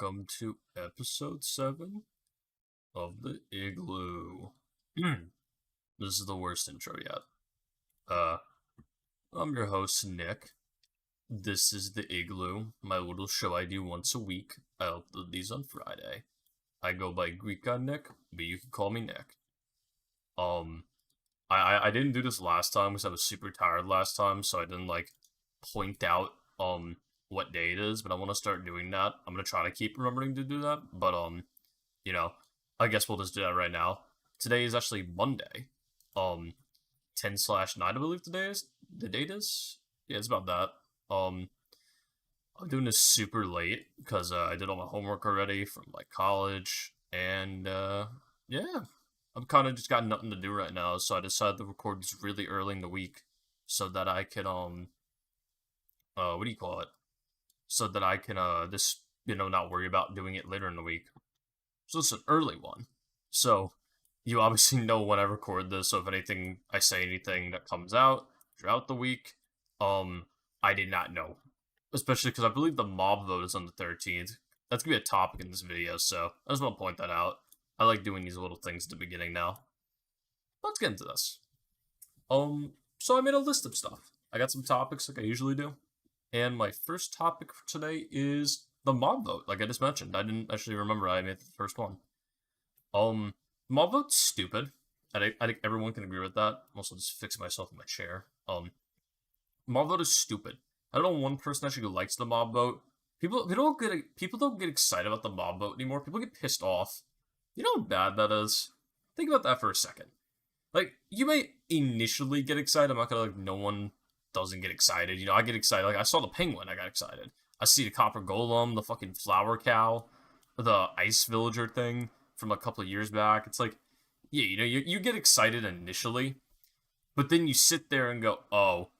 Welcome to episode 7 of the Igloo. This is the worst intro yet. I'm your host, Nick. This is the Igloo, my little show I do once a week. I upload these on Friday. I go by Greek God Nick, but you can call me Nick. I didn't do this last time because I was super tired last time, so I didn't, point out, what day it is, but I want to start doing that. I'm going to try to keep remembering to do that, but, I guess we'll just do that right now. Today is actually Monday, 10/9, I believe the date is? Yeah, it's about that. I'm doing this super late, because, I did all my homework already from, college, and, yeah. I've kind of just got nothing to do right now, so I decided to record this really early in the week, so that I can, what do you call it? So that I can, just, not worry about doing it later in the week. So it's an early one. So, you obviously know when I record this, so if I say anything that comes out throughout the week, I did not know. Especially because I believe the mob vote is on the 13th. That's gonna be a topic in this video, so I just want to point that out. I like doing these little things at the beginning now. Let's get into this. So I made a list of stuff. I got some topics like I usually do. And my first topic for today is the mob vote, like I just mentioned. I didn't actually remember I made the first one. Mob vote's stupid. I think everyone can agree with that. I'm also just fixing myself in my chair. Mob vote is stupid. I don't know one person actually who likes the mob vote. People don't get excited about the mob vote anymore. People get pissed off. You know how bad that is? Think about that for a second. Like, you may initially get excited. I'm not gonna, no one doesn't get excited. I get excited. Like, I saw the penguin, I got excited. I see the copper golem, the fucking flower cow, the ice villager thing from a couple of years back. It's like, yeah, you get excited initially, but then you sit there and go, oh,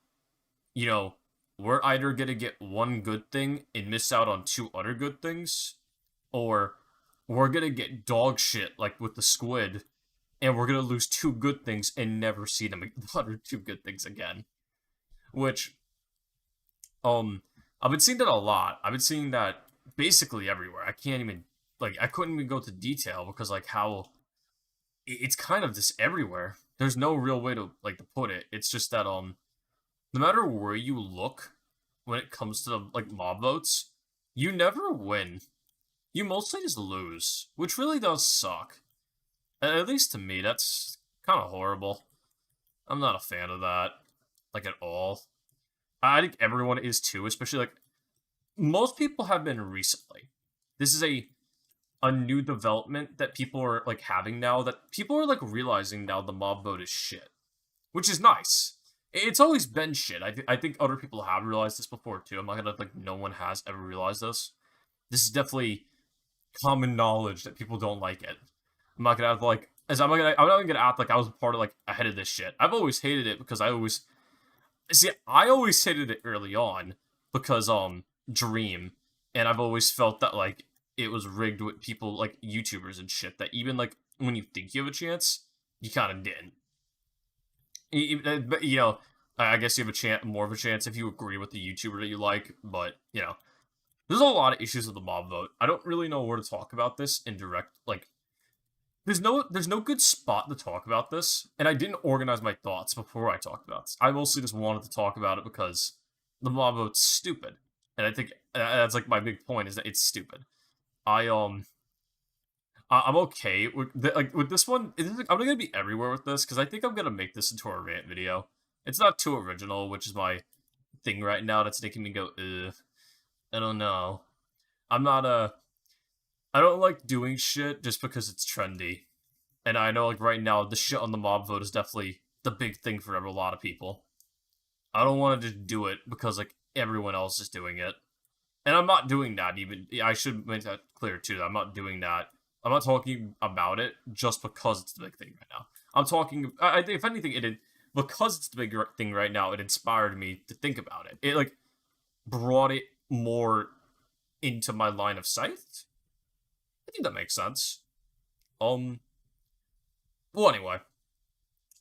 we're either gonna get one good thing and miss out on two other good things, or we're gonna get dog shit, like with the squid, and we're gonna lose two good things and never see them other two good things again. Which, I've been seeing that a lot. I've been seeing that basically everywhere. I couldn't even go to detail because, how it's kind of just everywhere. There's no real way to put it. It's just that no matter where you look when it comes to mob votes, you never win. You mostly just lose, which really does suck. At least to me, that's kind of horrible. I'm not a fan of that, at all. I think everyone is too, especially, most people have been recently. This is a new development that people are, having now, that people are, realizing now the mob vote is shit. Which is nice. It's always been shit. I think other people have realized this before, too. I'm not gonna, no one has ever realized this. This is definitely common knowledge that people don't like it. I'm not gonna act I'm not even gonna act like I was part of, ahead of this shit. I've always hated it because I always hated it early on because, Dream, and I've always felt that, it was rigged with people, YouTubers and shit, that even, when you think you have a chance, you kind of didn't. But, I guess you have more of a chance if you agree with the YouTuber that you like, but, there's a lot of issues with the mob vote. I don't really know where to talk about this in direct, there's no good spot to talk about this, and I didn't organize my thoughts before I talked about this. I mostly just wanted to talk about it because the mob vote's stupid, and I think that's my big point is that it's stupid. I'm okay with with this one. I'm gonna be everywhere with this because I think I'm gonna make this into a rant video. It's not too original, which is my thing right now. That's making me go, ugh. I don't know. I'm not I don't like doing shit just because it's trendy. And I know, right now, the shit on the mob vote is definitely the big thing for a lot of people. I don't want to just do it because, everyone else is doing it. And I'm not doing that, even. I should make that clear, too. I'm not doing that. I'm not talking about it just because it's the big thing right now. I'm talking, if anything, because it's the big thing right now, it inspired me to think about it. It, brought it more into my line of sight. I think that makes sense. Well, anyway.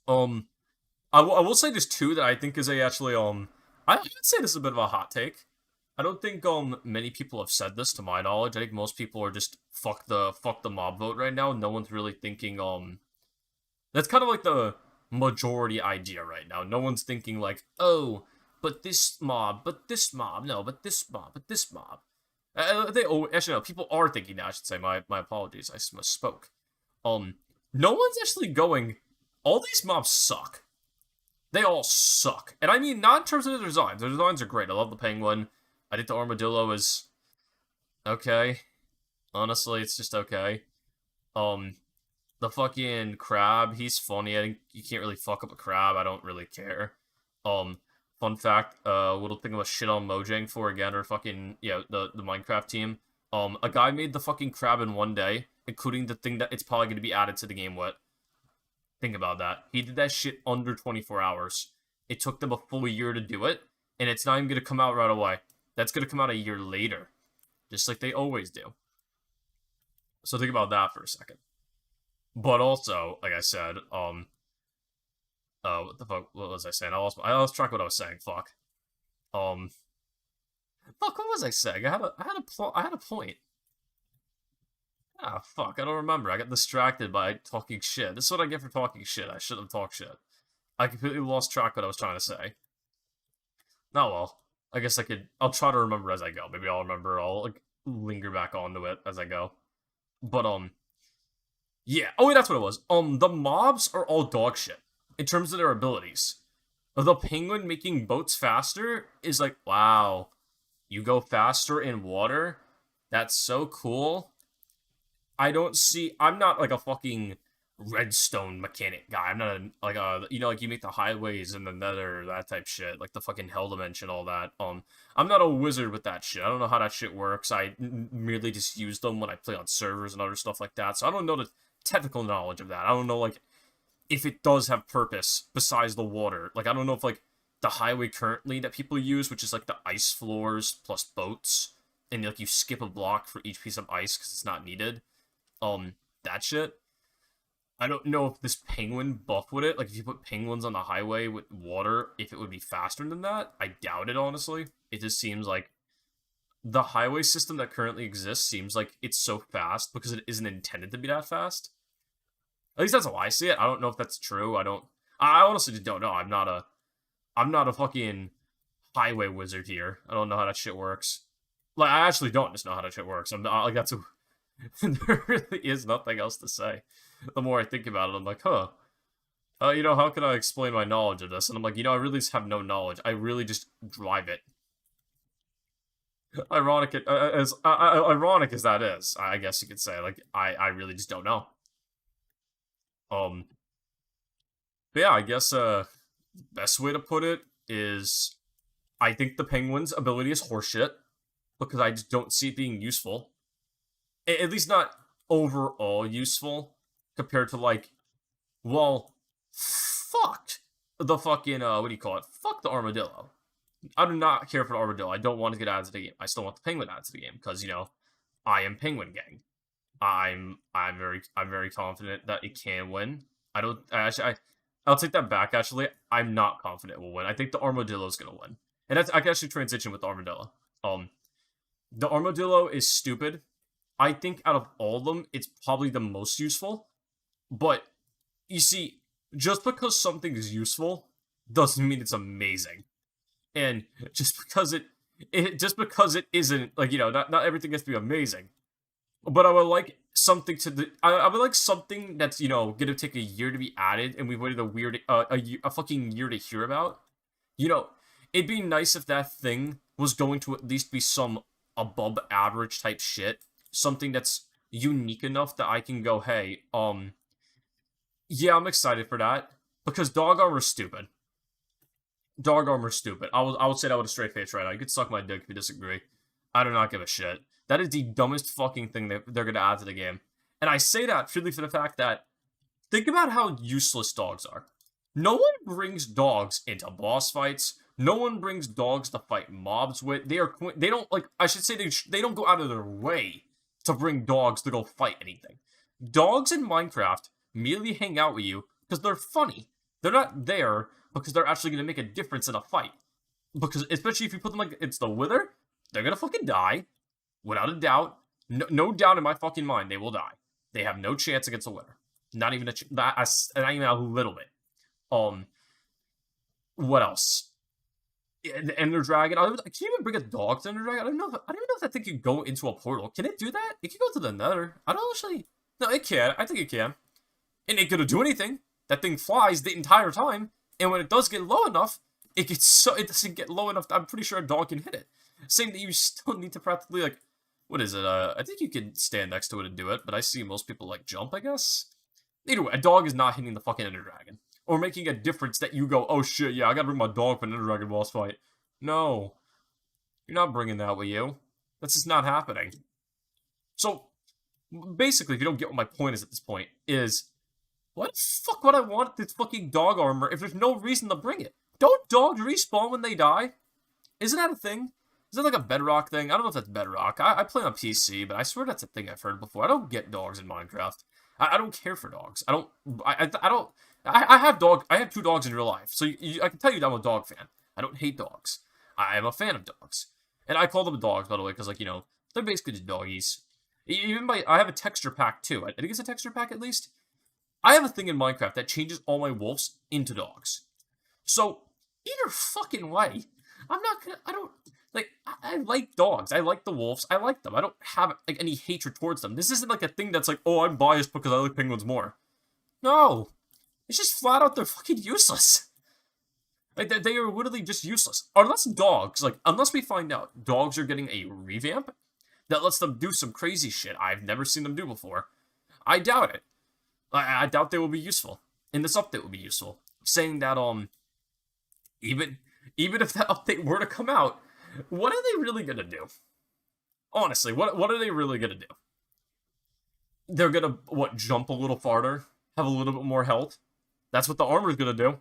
I will say this too that I think is I would say this is a bit of a hot take. I don't think many people have said this to my knowledge. I think most people are just fuck the mob vote right now. No one's really thinking that's kind of like the majority idea right now. No one's thinking like, oh, but this mob, no, but this mob, but this mob. Actually no, people are thinking that. I should say my apologies. I misspoke. No one's actually going. All these mobs suck. They all suck, and I mean not in terms of the designs. The designs are great. I love the penguin. I think the armadillo is okay. Honestly, it's just okay. Um, the fucking crab, he's funny. I think you can't really fuck up a crab. I don't really care. Um, Fun fact, little thing about shit on Mojang for again, or fucking, yeah, the Minecraft team. A guy made the fucking crab in one day, including the thing that it's probably going to be added to the game with. Think about that. He did that shit under 24 hours. It took them a full year to do it, and it's not even going to come out right away. That's going to come out a year later, just like they always do. So think about that for a second. But also, like I said, what the fuck? What was I saying? I lost track of what I was saying. Fuck. Um, Fuck. What was I saying? I had a point. Ah, fuck. I don't remember. I got distracted by talking shit. This is what I get for talking shit. I shouldn't have talked shit. I completely lost track of what I was trying to say. Oh well. I guess I'll try to remember as I go. Maybe I'll remember. I'll like linger back onto it as I go. But yeah. Oh, wait, that's what it was. The mobs are all dog shit in terms of their abilities. The penguin making boats faster is like, wow, you go faster in water? That's so cool. I'm not like a fucking redstone mechanic guy. I'm not like you make the highways and the nether, that type shit, like the fucking hell dimension, all that. I'm not a wizard with that shit. I don't know how that shit works. I merely just use them when I play on servers and other stuff like that. So I don't know the technical knowledge of that. I don't know, like, if it does have purpose besides the water. Like, I don't know if, like, the highway currently that people use, which is, like, the ice floors plus boats, and, like, you skip a block for each piece of ice because it's not needed. That shit. I don't know if this penguin buff would it. Like, if you put penguins on the highway with water, if it would be faster than that. I doubt it, honestly. It just seems like the highway system that currently exists seems like it's so fast because it isn't intended to be that fast. At least that's how I see it. I don't know if that's true. I honestly just don't know. I'm not a fucking highway wizard here. I don't know how that shit works. Like, I actually don't just know how that shit works. I'm not, like, there really is nothing else to say. The more I think about it, I'm like, huh. How can I explain my knowledge of this? And I'm like, I really just have no knowledge. I really just drive it. Ironic as that is, I guess you could say. Like, I really just don't know. But yeah, I guess best way to put it is I think the penguin's ability is horseshit because I just don't see it being useful. At least not overall useful compared to, like, well, fuck the fucking what do you call it? Fuck the armadillo. I do not care for the armadillo. I don't want to get added to the game. I still want the penguin added to the game because I am Penguin Gang. I'm very confident that it can win. I'll take that back. Actually, I'm not confident it will win. I think the armadillo is gonna win, and I can actually transition with the armadillo. The armadillo is stupid. I think out of all of them, it's probably the most useful. But you see, just because something is useful doesn't mean it's amazing, and just because it isn't, like, not everything has to be amazing. But I would like something I would like something that's gonna take a year to be added, and we've waited a fucking year to hear about. It'd be nice if that thing was going to at least be some above average type shit, something that's unique enough that I can go, hey, yeah, I'm excited for that because dog armor's stupid. Dog armor's stupid. I would say that with a straight face right now. You could suck my dick if you disagree. I do not give a shit. That is the dumbest fucking thing they're going to add to the game. And I say that purely for the fact that, think about how useless dogs are. No one brings dogs into boss fights. No one brings dogs to fight mobs with. They don't, like, I should say they don't go out of their way to bring dogs to go fight anything. Dogs in Minecraft merely hang out with you because they're funny. They're not there because they're actually going to make a difference in a fight. Because, especially if you put them like it's the Wither, They're gonna fucking die. Without a doubt. No doubt in my fucking mind, they will die. They have no chance against a winner. Not even not even a little bit. What else? The Ender Dragon. Can you even bring a dog to Ender Dragon? I don't know. I don't know if that thing can go into a portal. Can it do that? It can go to the Nether. I don't actually. No, it can. I think it can. And it could do anything. That thing flies the entire time, and when it does get low enough, it doesn't get low enough. I'm pretty sure a dog can hit it. Saying that you still need to practically like, what is it? I think you can stand next to it and do it, but I see most people like jump. I guess. Either way, a dog is not hitting the fucking Ender Dragon. Or making a difference that you go, oh shit, yeah, I gotta bring my dog for an Ender Dragon boss fight. No. You're not bringing that with you. That's just not happening. So, basically, if you don't get what my point is at this point, is, what the fuck would I want this fucking dog armor if there's no reason to bring it? Don't dogs respawn when they die? Isn't that a thing? Is that like a Bedrock thing? I don't know if that's Bedrock. I play on PC, but I swear that's a thing I've heard before. I don't get dogs in Minecraft. I don't care for dogs. I don't... I have two dogs in real life, so I can tell you that I'm a dog fan. I don't hate dogs. I am a fan of dogs. And I call them dogs, by the way, because, like, you know, they're basically just doggies. I have a texture pack, too. I think it's a texture pack, at least. I have a thing in Minecraft that changes all my wolves into dogs. So, either fucking way, I like dogs. I like the wolves. I like them. I don't have, like, any hatred towards them. This isn't, like, a thing that's like, oh, I'm biased because I like penguins more. No. It's just flat out, they're fucking useless. Like, they are literally just useless. Unless we find out dogs are getting a revamp that lets them do some crazy shit I've never seen them do before, I doubt it. I doubt they will be useful. And this update will be useful. Saying that, even if that update were to come out, what are they really gonna do? Honestly, what are they really gonna do? They're gonna, jump a little farther? Have a little bit more health? That's what the armor is going to do.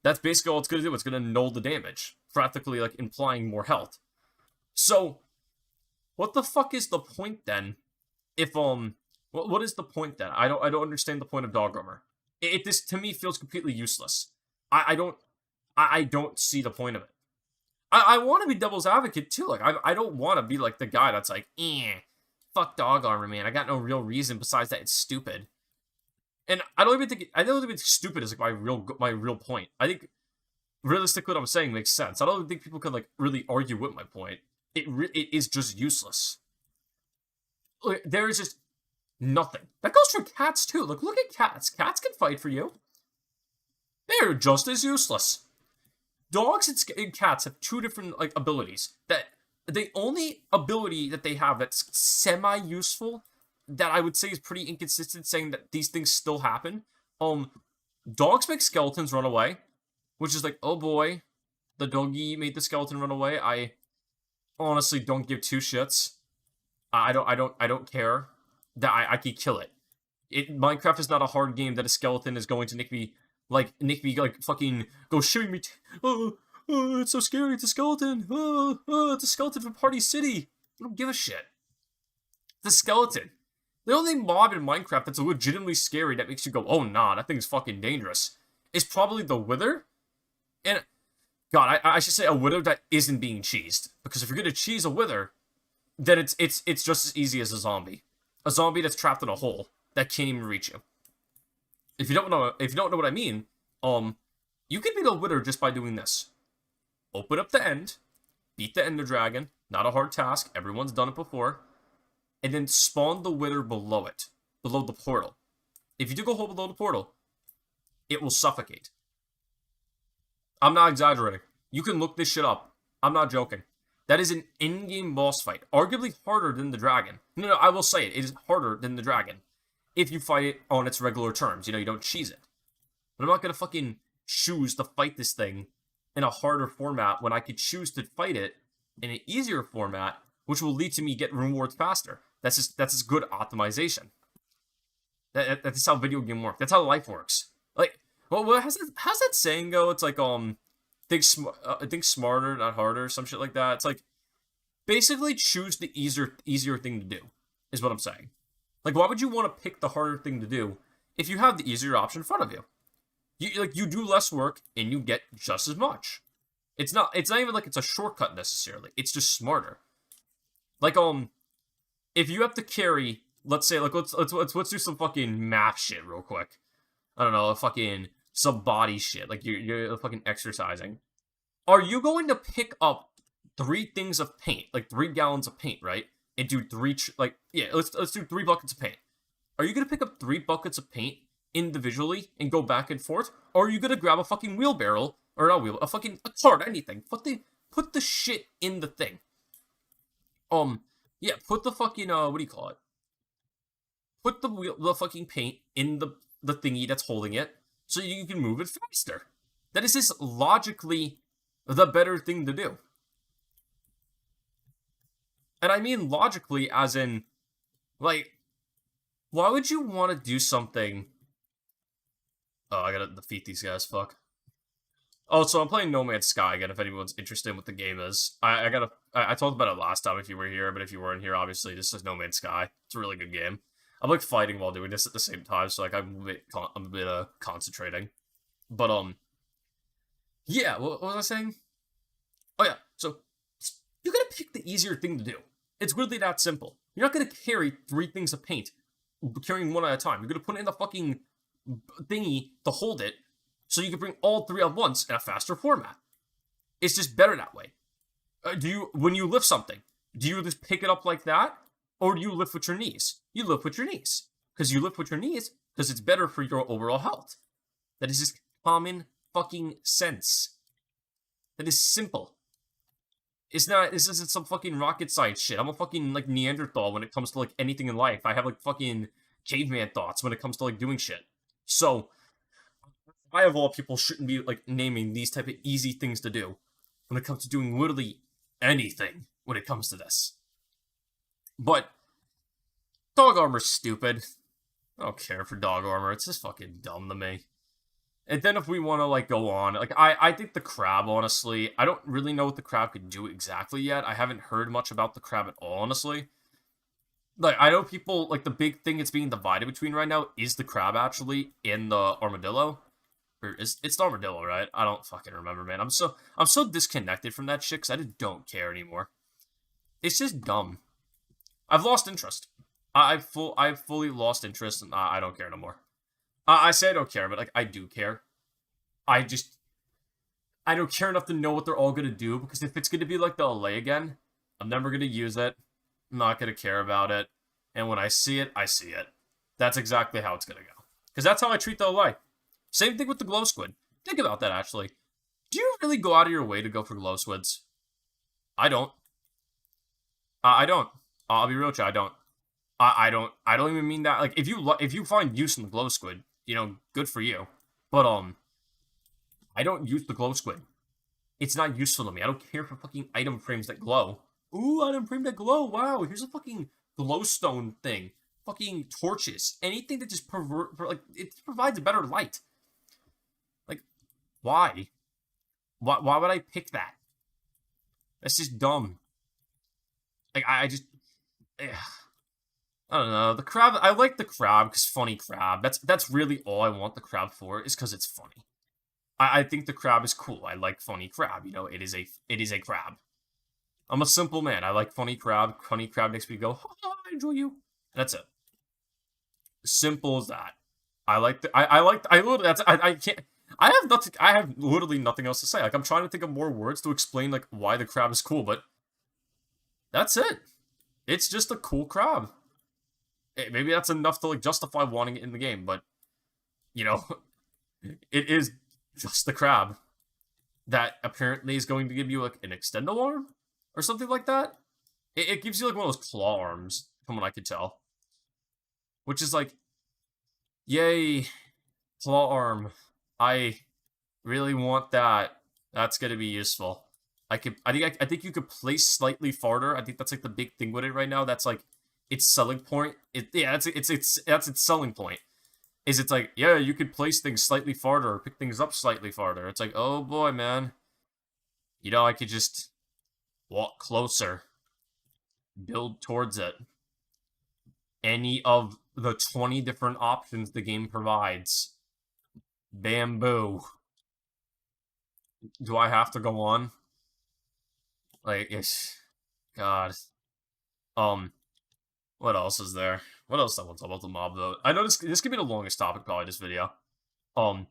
That's basically all it's going to do. It's going to null the damage. Practically, like, implying more health. So, what the fuck is the point, then? If, what is the point, then? I don't understand the point of dog armor. This, to me, feels completely useless. I don't see the point of it. I want to be devil's advocate, too. Like, I don't want to be, like, the guy that's like, fuck dog armor, man. I got no real reason besides that it's stupid. And I don't even think stupid is like my real point. I think realistically what I'm saying makes sense. I don't even think people can like really argue with my point. It is just useless. There is just nothing. That goes for cats too. Look at cats. Cats can fight for you. They're just as useless. Dogs and cats have two different like abilities. That the only ability that they have that's semi-useful that I would say is pretty inconsistent, saying that these things still happen. Dogs make skeletons run away, which is like, oh boy, the doggy made the skeleton run away. I honestly don't give two shits. I don't care that I can kill it. Minecraft is not a hard game that a skeleton is going to nick me like fucking go shooting me. Oh, it's so scary. It's a skeleton. It's a skeleton from Party City. I don't give a shit. The skeleton. The only mob in Minecraft that's legitimately scary that makes you go, oh nah, that thing's fucking dangerous, is probably the Wither. And, God, I should say a Wither that isn't being cheesed. Because if you're gonna cheese a Wither, then it's just as easy as a zombie. A zombie that's trapped in a hole that can't even reach you. If you don't know what I mean, you can beat a Wither just by doing this. Open up the end, beat the Ender Dragon, not a hard task, everyone's done it before. And then spawn the Wither below it. Below the portal. If you do go below the portal, it will suffocate. I'm not exaggerating. You can look this shit up. I'm not joking. That is an in-game boss fight. Arguably harder than the dragon. No, I will say it. It is harder than the dragon. If you fight it on its regular terms. You know, you don't cheese it. But I'm not going to fucking choose to fight this thing in a harder format when I could choose to fight it in an easier format, which will lead to me getting rewards faster. That's just good optimization. That's how video game works. That's how life works. Like, well, how's that saying go? It's like think smarter, not harder, some shit like that. It's like basically choose the easier thing to do. Is what I'm saying. Like, why would you want to pick the harder thing to do if you have the easier option in front of you? You do less work and you get just as much. It's not even like it's a shortcut necessarily. It's just smarter. Like, if you have to carry, let's say, like, let's do some fucking math shit real quick. I don't know, fucking some body shit. Like, you're fucking exercising. Are you going to pick up 3 things of paint, like 3 gallons of paint, right? And do yeah, let's do 3 buckets of paint. Are you gonna pick up 3 buckets of paint individually and go back and forth, or are you gonna grab a fucking wheelbarrow or not wheel, a cart, anything? Put the shit in the thing. Yeah, put the fucking what do you call it? Put the fucking paint in the thingy that's holding it, so you can move it faster. That is just logically the better thing to do. And I mean logically, as in, like, why would you want to do something? Oh, I gotta defeat these guys. Fuck. Oh, so I'm playing No Man's Sky again. If anyone's interested in what the game is, I talked about it last time if you were here, but if you weren't here, obviously this is No Man's Sky. It's a really good game. I'm like fighting while doing this at the same time, so like I'm a bit concentrating. But yeah. What was I saying? Oh yeah. So you're gonna pick the easier thing to do. It's really that simple. You're not gonna carry 3 things of paint, carrying one at a time. You're gonna put it in the fucking thingy to hold it, so you can bring all 3 at once in a faster format. It's just better that way. When you lift something, do you just pick it up like that, or do you lift with your knees? You lift with your knees, because you lift with your knees because it's better for your overall health. That is just common fucking sense. That is simple. It's not. This isn't some fucking rocket science shit. I'm a fucking like Neanderthal when it comes to like anything in life. I have like fucking caveman thoughts when it comes to like doing shit. So, I of all people shouldn't be like naming these type of easy things to do when it comes to doing literally anything when it comes to this. But dog armor's stupid. I don't care for dog armor. It's just fucking dumb to me. And then if we want to like go on, like I think the crab, honestly, I don't really know what the crab could do exactly yet. I haven't heard much about the crab at all, honestly. Like I know people like the big thing it's being divided between right now is the crab actually in the armadillo. Or it's the armadillo, right? I don't fucking remember, man. I'm so disconnected from that shit because I just don't care anymore. It's just dumb. I've lost interest. I've fully lost interest, and I don't care no more. I say I don't care, but like I do care. I just I don't care enough to know what they're all gonna do because if it's gonna be like the LA again, I'm never gonna use it. I'm not gonna care about it, and when I see it, I see it. That's exactly how it's gonna go. Because that's how I treat the LA. Same thing with the glow squid. Think about that actually. Do you really go out of your way to go for glow squids? I don't. I don't. I'll be real with you. I don't. I don't. I don't even mean that. Like if you find use in the glow squid, good for you. But I don't use the glow squid. It's not useful to me. I don't care for fucking item frames that glow. Ooh, item frame that glow. Wow, here's a fucking glowstone thing. Fucking torches. Anything that just it provides a better light. Like, why? Why would I pick that? That's just dumb. Like I just. Ugh. I don't know. The crab. I like the crab because funny crab. That's really all I want the crab for is because it's funny. I think the crab is cool. I like funny crab. It is a crab. I'm a simple man. I like funny crab. Funny crab makes me go, oh, I enjoy you. And that's it. Simple as that. I like the. I like. I literally. That's. I can't. I have nothing. I have literally nothing else to say. Like I'm trying to think of more words to explain like why the crab is cool, but that's it. It's just a cool crab. Maybe that's enough to like justify wanting it in the game, but you know, it is just the crab that apparently is going to give you like an extendo arm or something like that. It gives you like one of those claw arms, from what I could tell, which is like, yay, claw arm. I really want that. That's gonna be useful. I think you could place slightly farther. I think that's like the big thing with it right now. That's like its selling point. That's its selling point. Is it's like, yeah, you could place things slightly farther or pick things up slightly farther. It's like, oh boy, man. I could just walk closer, build towards it. Any of the 20 different options the game provides. Bamboo. Do I have to go on? Like, God. Um, what else is there? What else I want to talk about the mob vote? I know this could be the longest topic probably this video. Um,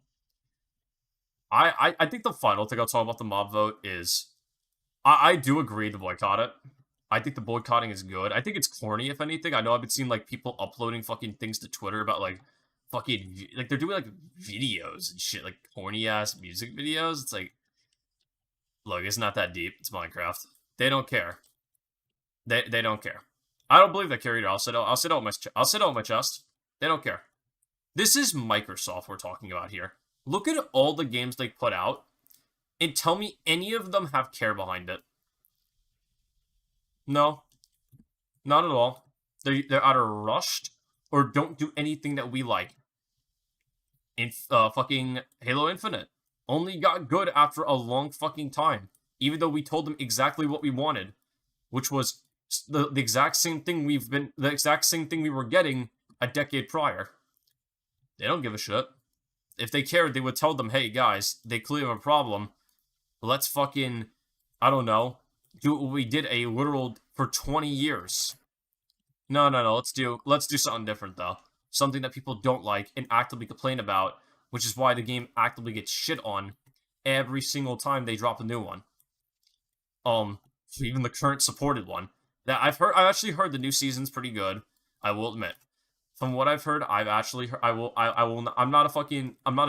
I think the final thing I'll talk about the mob vote is I do agree to boycott it. I think the boycotting is good. I think it's corny, if anything. I know I've been seeing like people uploading fucking things to Twitter about like fucking like they're doing like videos and shit, like corny ass music videos. It's like, look, it's not that deep. It's Minecraft. They don't care. They don't care. I don't believe that care either. I'll sit out my chest. They don't care. This is Microsoft we're talking about here. Look at all the games they put out and tell me any of them have care behind it. No, not at all. They're either rushed or don't do anything that we like. In fucking Halo Infinite only got good after a long fucking time, even though we told them exactly what we wanted, which was the exact same thing the exact same thing we were getting a decade prior. They don't give a shit. If they cared, they would tell them, hey guys, they clearly have a problem. Let's fucking, I don't know, do what we did a literal for 20 years. No. Let's do something different though. Something that people don't like and actively complain about, which is why the game actively gets shit on every single time they drop a new one. Even the current supported one. That I've actually heard the new season's pretty good. I will admit. From what I've heard, I'm not a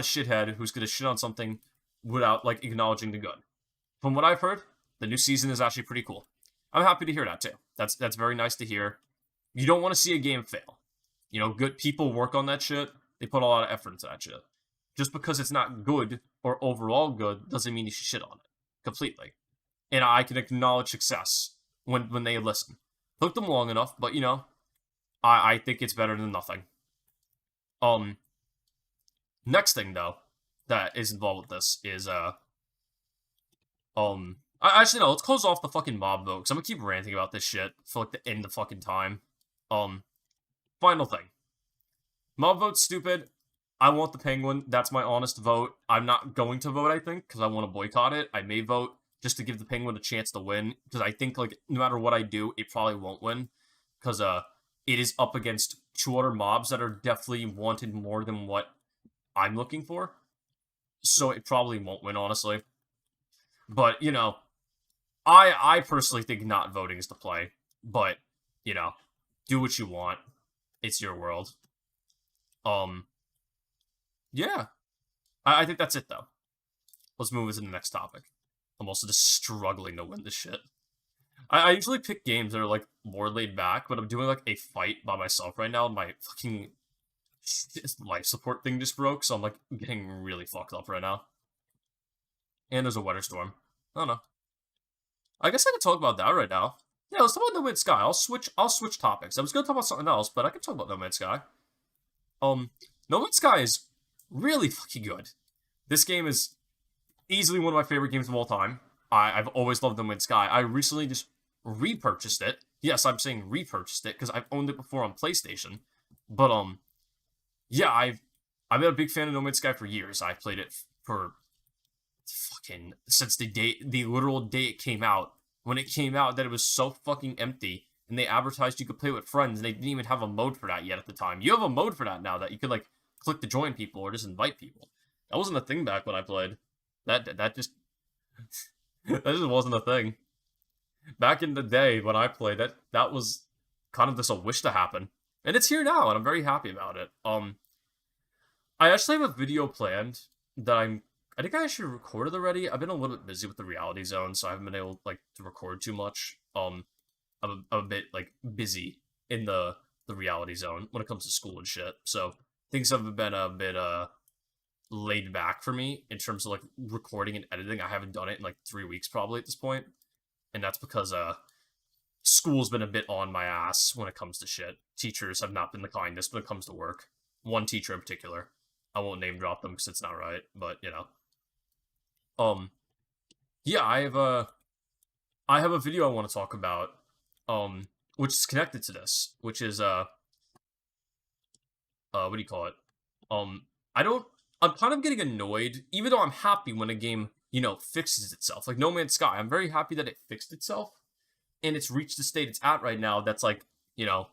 shithead who's gonna shit on something without like acknowledging the good. From what I've heard, the new season is actually pretty cool. I'm happy to hear that too. That's very nice to hear. You don't want to see a game fail. You know, good people work on that shit. They put a lot of effort into that shit. Just because it's not good or overall good doesn't mean you should shit on it completely. And I can acknowledge success when they listen. Took them long enough, but you know, I think it's better than nothing. Um, Next thing though that is involved with this is actually no, let's close off the fucking mob vote because I'm gonna keep ranting about this shit for like the end of fucking time. Final thing, mob vote's stupid. I want the penguin. That's my honest vote. I'm not going to vote, I think, because I want to boycott it. I may vote just to give the penguin a chance to win because I think like no matter what I do, it probably won't win because it is up against two other mobs that are definitely wanted more than what I'm looking for. So it probably won't win, honestly. But, you know, I personally think not voting is the play. But, you know, do what you want. It's your world. Yeah. I think that's it, though. Let's move into the next topic. I'm also just struggling to win this shit. I usually pick games that are, like, more laid back, but I'm doing, like, a fight by myself right now, and my fucking life support thing just broke, so I'm, like, getting really fucked up right now. And there's a weather storm. I don't know. I guess I could talk about that right now. Yeah, let's talk about No Man's Sky. I'll switch topics. I was gonna talk about something else, but I can talk about No Man's Sky. No Man's Sky is really fucking good. This game is easily one of my favorite games of all time. I've always loved No Man's Sky. I recently just repurchased it. Yes, I'm saying repurchased it because I've owned it before on PlayStation. But yeah, I've been a big fan of No Man's Sky for years. I played it for fucking since the literal day it came out. When it came out, that it was so fucking empty, and they advertised you could play with friends, and they didn't even have a mode for that yet at the time. You have a mode for that now that you could like click to join people or just invite people. That wasn't a thing back when I played. That just that just wasn't a thing. Back in the day when I played, that was kind of just a wish to happen. And it's here now, and I'm very happy about it. I actually have a video planned that I think I actually recorded already. I've been a little bit busy with the reality zone, so I haven't been able like to record too much. I'm a bit like busy in the reality zone when it comes to school and shit. So things have been a bit laid back for me in terms of like recording and editing. I haven't done it in like 3 weeks probably at this point. And that's because school's been a bit on my ass when it comes to shit. Teachers have not been the kindest when it comes to work. One teacher in particular. I won't name drop them because it's not right, but you know. Yeah, I have a video I want to talk about, which is connected to this, which is what do you call it? I'm kind of getting annoyed, even though I'm happy when a game, you know, fixes itself. Like No Man's Sky, I'm very happy that it fixed itself. and it's reached the state it's at right now that's like, you know,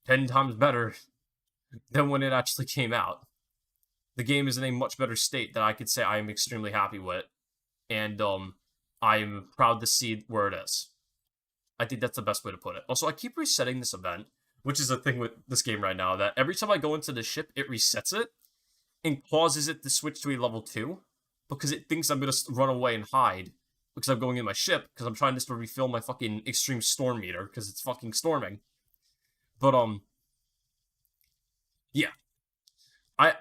10 times better than when it actually came out. The game is in a much better state that I could say I am extremely happy with, and I'm proud to see where it is. I think that's the best way to put it. Also, I keep resetting this event, which is a thing with this game right now, that every time I go into the ship, it resets it and causes it to switch to a level 2 because it thinks I'm going to run away and hide because I'm going in my ship because I'm trying just to refill my fucking extreme storm meter because it's fucking storming. But, yeah.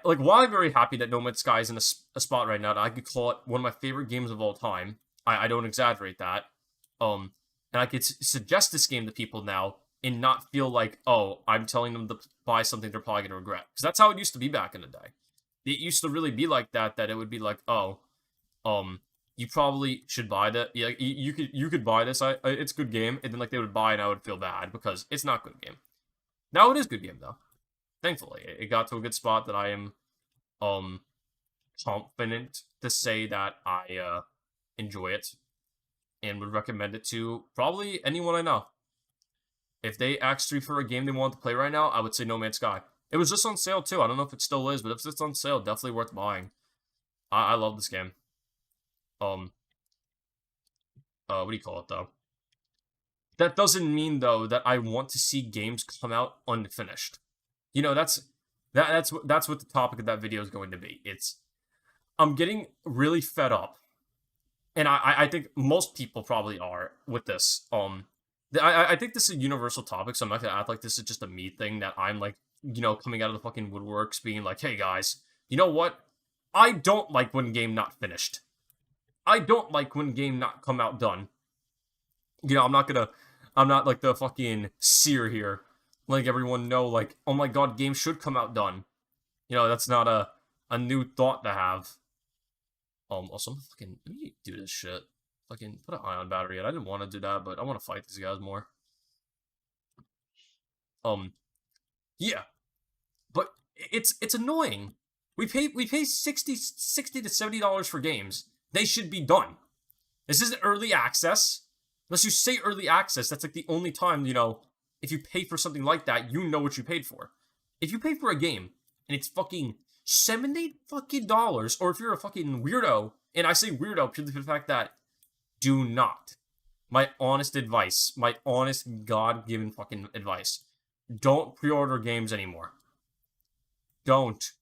While I'm very happy that No Man's Sky is in a spot right now that I could call it one of my favorite games of all time, I don't exaggerate that, and I could suggest this game to people now and not feel like, oh, I'm telling them to buy something they're probably going to regret. Because that's how it used to be back in the day. It used to really be like that it would be like, oh, you probably should buy that. Yeah, you could buy this. It's a good game. And then like they would buy and I would feel bad because it's not a good game. Now it is a good game though. Thankfully, it got to a good spot that I am confident to say that I enjoy it and would recommend it to probably anyone I know. If they actually for a game they want to play right now, I would say No Man's Sky. It was just on sale too. I don't know if it still is, but if it's on sale, definitely worth buying. I love this game. What do you call it though? That doesn't mean though that I want to see games come out unfinished. You know, that's what the topic of that video is going to be. I'm getting really fed up, and I think most people probably are with this. I think this is a universal topic, so I'm not gonna act like this is just a me thing that I'm like, you know, coming out of the fucking woodworks being like, hey guys, you know what? I don't like when game not finished. I don't like when game not come out done. You know, I'm not like the fucking seer here. Like everyone know, like, oh my god, games should come out done. You know, that's not a new thought to have. Also, fucking, let me do this shit. Fucking put an ion battery in. I didn't want to do that, but I want to fight these guys more. Yeah. But it's annoying. We pay 60 to $70 for games. They should be done. This isn't early access. Unless you say early access, that's like the only time, you know, if you pay for something like that, you know what you paid for. If you pay for a game and it's fucking $70 fucking dollars, or if you're a fucking weirdo, and I say weirdo purely for the fact that do not. My honest advice, my honest God-given fucking advice. Don't pre-order games anymore. Don't.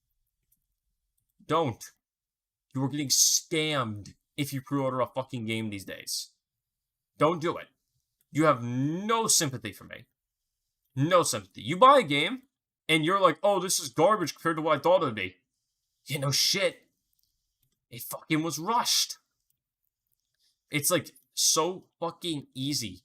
You are getting scammed if you pre-order a fucking game these days. Don't do it. You have no sympathy for me. No sympathy. You buy a game, and you're like, oh, this is garbage compared to what I thought it would be. You know, shit. It fucking was rushed. It's like so fucking easy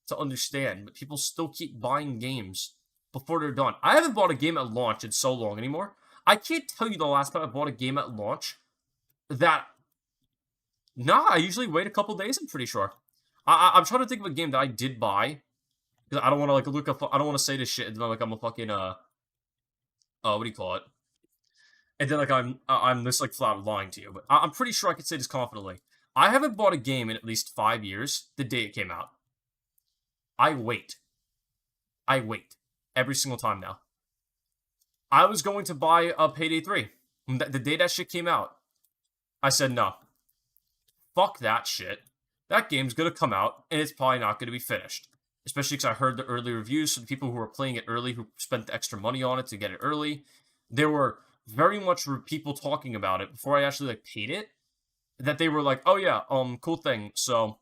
to understand, but people still keep buying games before they're done. I haven't bought a game at launch in so long anymore. I can't tell you the last time I bought a game at launch that... Nah, I usually wait a couple days, I'm pretty sure. I'm trying to think of a game that I did buy. Because I don't want to, like, look up... I don't want to say this shit and then, like, I'm a fucking, what do you call it? And then, like, I'm just, like, flat lying to you. But I'm pretty sure I could say this confidently. I haven't bought a game in at least 5 years the day it came out. I wait. Every single time now. I was going to buy a Payday 3. The day that shit came out. I said, no. Fuck that shit. That game's gonna come out, and it's probably not gonna be finished. Especially because I heard the early reviews from people who were playing it early, who spent the extra money on it to get it early. There were very much people talking about it before I actually, like, paid it. That they were like, oh yeah, cool thing. So,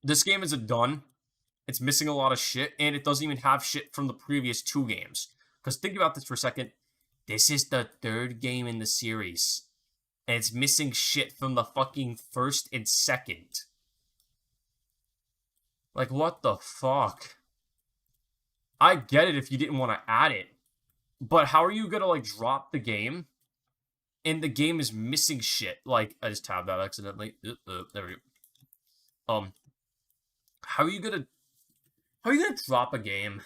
this game isn't done. It's missing a lot of shit, and it doesn't even have shit from the previous 2 games. Because think about this for a second. This is the 3rd game in the series. And it's missing shit from the fucking 1st and 2nd. Like, what the fuck? I get it if you didn't want to add it. But how are you gonna, like, drop the game? And the game is missing shit. Like, I just tabbed that accidentally. There we go. How are you gonna drop a game?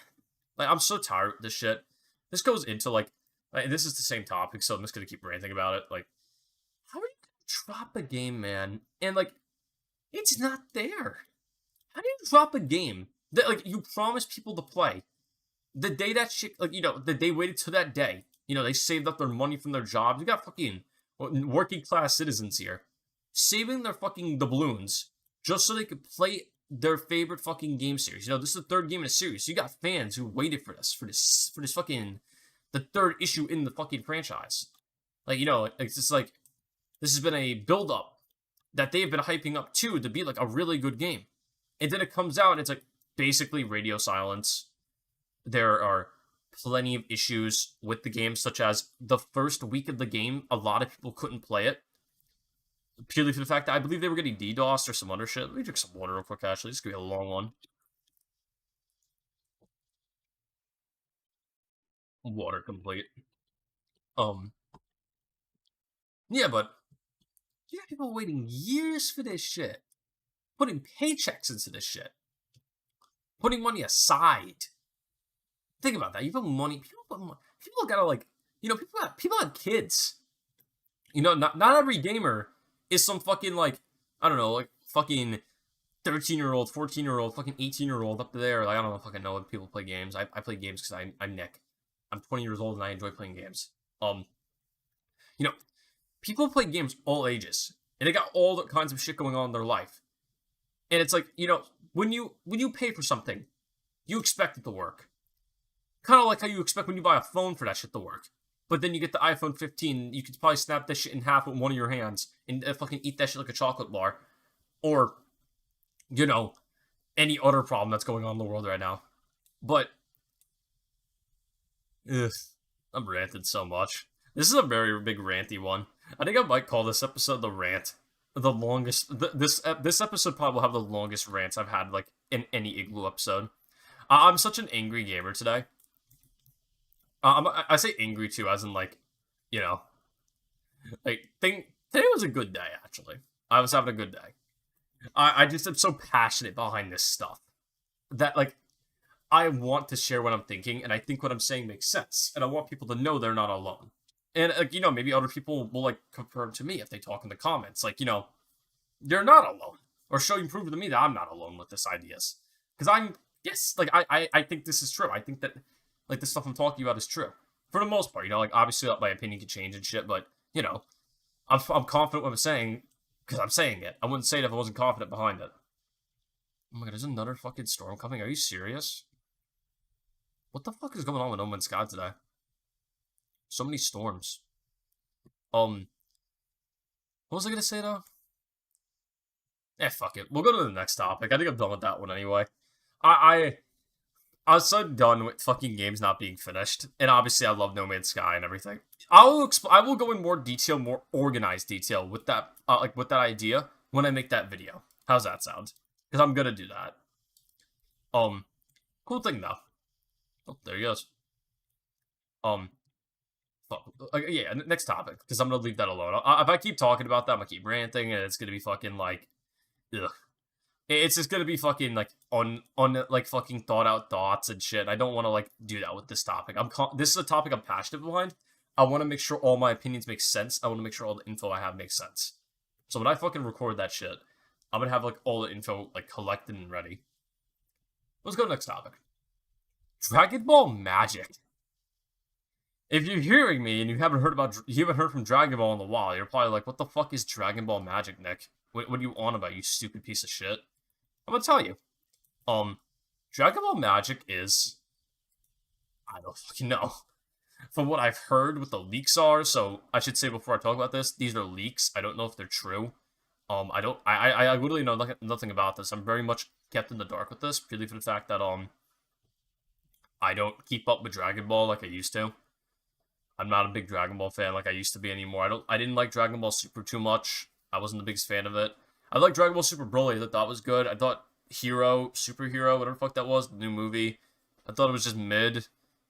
Like, I'm so tired of this shit. This goes into, like, this is the same topic, so I'm just gonna keep ranting about it. Like, how are you gonna drop a game, man? And, like, it's not there. How do you drop a game that like you promised people to play? The day that shit, like the day waited till that day. They saved up their money from their jobs. You got fucking working class citizens here, saving their fucking doubloons just so they could play their favorite fucking game series. This is the third game in a series. So you got fans who waited for this fucking the third issue in the fucking franchise. Like it's just like this has been a build up that they've been hyping up to be like a really good game, and then it comes out and it's like basically radio silence. There are plenty of issues with the game, such as the first week of the game, a lot of people couldn't play it purely for the fact that I believe they were getting DDoS or some other shit. Let me drink some water real quick, actually. This could be a long one. Water complete. Um, yeah, but you got people waiting years for this shit, putting paychecks into this shit, putting money aside. Think about that. You put money. People gotta like. People have kids. Not every gamer is some fucking like I don't know like fucking 13-year-old, 14-year-old, fucking 18-year-old up there. Like I don't know fucking know when people play games. I play games because I'm Nick. I'm 20 years old and I enjoy playing games. You know, people play games all ages and they got all the kinds of shit going on in their life. And it's like when you pay for something, you expect it to work. Kind of like how you expect when you buy a phone for that shit to work. But then you get the iPhone 15, you could probably snap that shit in half with one of your hands and fucking eat that shit like a chocolate bar. Or, any other problem that's going on in the world right now. But, ugh, I'm ranting so much. This is a very big ranty one. I think I might call this episode the rant. The longest, this episode probably will have the longest rants I've had, like, in any Igloo episode. I'm such an angry gamer today. I say angry too, as in like, today was a good day actually. I was having a good day. I just am so passionate behind this stuff that like I want to share what I'm thinking, and I think what I'm saying makes sense, and I want people to know they're not alone. And like maybe other people will like confirm to me if they talk in the comments, like they're not alone, or prove to me that I'm not alone with this ideas, because I think this is true. I think that like the stuff I'm talking about is true for the most part. Like obviously my opinion can change and shit, but I'm confident what I'm saying because I'm saying it. I wouldn't say it if I wasn't confident behind it. Oh my god, there's another fucking storm coming. Are you serious? What the fuck is going on with No Man's Sky today? So many storms. What was I gonna say though? Fuck it. We'll go to the next topic. I think I'm done with that one anyway. I was so done with fucking games not being finished, and obviously I love No Man's Sky and everything. I will go in more detail, more organized detail with that, with that idea when I make that video. How's that sound? Because I'm gonna do that. Cool thing though. Oh, there he goes. Fuck. Yeah, next topic, because I'm gonna leave that alone. If I keep talking about that, I'm gonna keep ranting, and it's gonna be fucking like, ugh. It's just gonna be fucking like on like fucking thought out thoughts and shit. I don't want to like do that with this topic. This is a topic I'm passionate behind. I want to make sure all my opinions make sense. I want to make sure all the info I have makes sense. So when I fucking record that shit, I'm gonna have like all the info like collected and ready. Let's go to the next topic. Dragon Ball Magic. If you're hearing me and you haven't heard from Dragon Ball in a while, you're probably like, what the fuck is Dragon Ball Magic, Nick? What are you on about, you stupid piece of shit? I'm gonna tell you. Dragon Ball Magic is... I don't fucking know. From what I've heard what the leaks are, so I should say before I talk about this, these are leaks. I don't know if they're true. I literally know nothing about this. I'm very much kept in the dark with this, purely for the fact that, I don't keep up with Dragon Ball like I used to. I'm not a big Dragon Ball fan like I used to be anymore. I didn't like Dragon Ball Super too much. I wasn't the biggest fan of it. I like Dragon Ball Super Broly. I thought was good. I thought Superhero, whatever the fuck that was, the new movie, I thought it was just mid.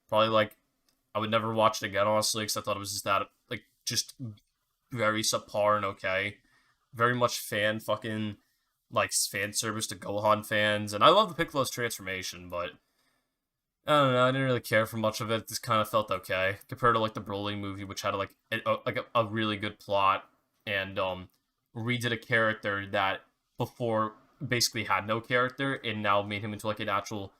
Probably like, I would never watch it again, honestly, because I thought it was just that, like, just very subpar and okay. Very much fan service to Gohan fans. And I love the Piccolo's transformation, but I don't know, I didn't really care for much of it. It just kind of felt okay compared to like the Broly movie, which had like a really good plot and redid a character that before basically had no character and now made him into like an actual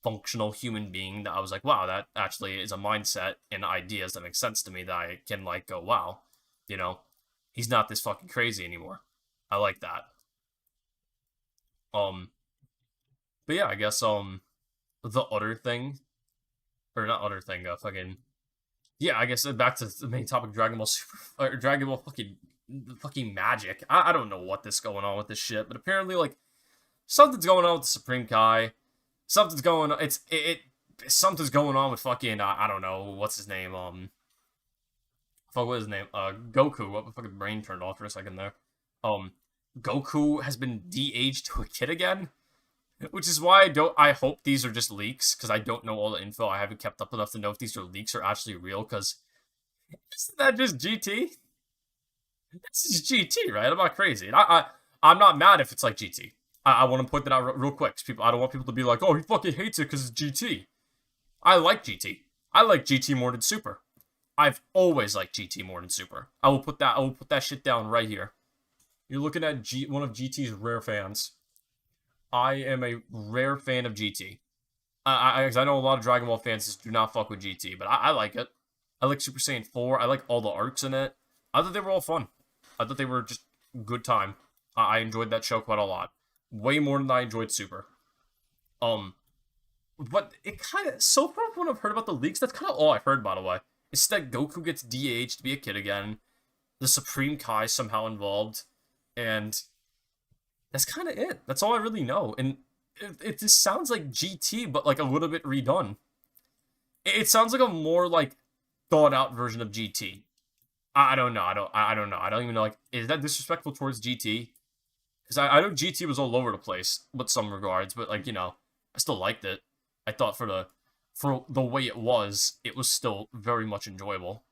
functional human being that I was like, wow, that actually is a mindset and ideas that make sense to me that I can like go, wow, you know, he's not this fucking crazy anymore. I like that. Um, but yeah, I guess the other thing or not other thing, fucking yeah, I guess back to the main topic, Dragon Ball Super or Dragon Ball fucking magic. I don't know what this going on with this shit, but apparently like something's going on with the Supreme Kai. Something's going on. Something's going on with fucking I don't know what's his name. Fuck, what is his name? Goku. What the fucking brain turned off for a second there. Um, Goku has been de-aged to a kid again, which is why I hope these are just leaks because I don't know all the info. I haven't kept up enough to know if these are leaks or actually real. Because isn't that just GT? This is GT, right? I'm not crazy. And I'm not mad if it's like GT. I want to point that out real quick. People, I don't want people to be like, oh, he fucking hates it because it's GT. I like GT. I like GT more than Super. I've always liked GT more than Super. I will put that shit down right here. You're looking at one of GT's rare fans. I am a rare fan of GT. I know a lot of Dragon Ball fans just do not fuck with GT, but I like it. I like Super Saiyan 4. I like all the arcs in it. I thought they were all fun. I thought they were just good time. I enjoyed that show quite a lot. Way more than I enjoyed Super. But it kind of, so far from what I've heard about the leaks, that's kind of all I've heard, by the way. It's that Goku gets de-aged to be a kid again. The Supreme Kai somehow involved. And that's kind of it. That's all I really know. And it just sounds like GT, but like a little bit redone. It sounds like a more like thought out version of GT. I don't know. I don't know. I don't even know. Like, is that disrespectful towards GT? Because I know GT was all over the place with some regards, but like, you know, I still liked it. I thought for the way it was still very much enjoyable.